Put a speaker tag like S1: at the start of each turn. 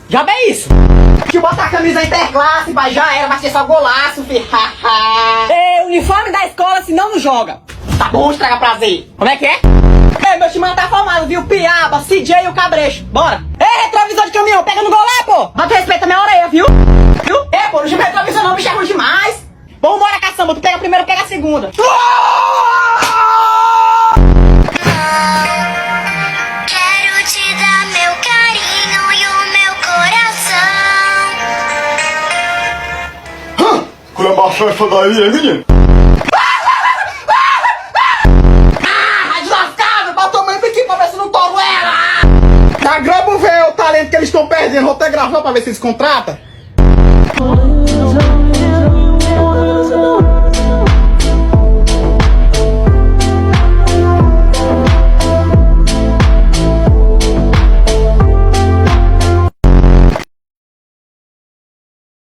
S1: Já bem isso. Deixa eu botar a camisa interclasse, pai, já era, vai ser só golaço, fi. Ei, uniforme da escola, senão não joga. Tá bom, estraga prazer. Como é que é? Ei, meu time tá formado, viu? Piaba, CJ e o Cabrecho. Bora. Ei, retrovisor de caminhão, pega no gol lá, pô. Bota respeito a minha orelha, viu? Viu? Ei, pô, não chama retrovisor não, bicho é ruim demais. Vamos embora, caçamba, tu pega a primeira, pega a segunda.
S2: Quero te dar meu carinho e o meu coração.
S3: Qual é a baixar essa daí, hein, menino?
S1: Deslascado, bota a mãe aqui pra ver se não touro ela.
S3: Tá grava ver o talento que eles estão perdendo. Vou até gravar pra ver se eles contratam.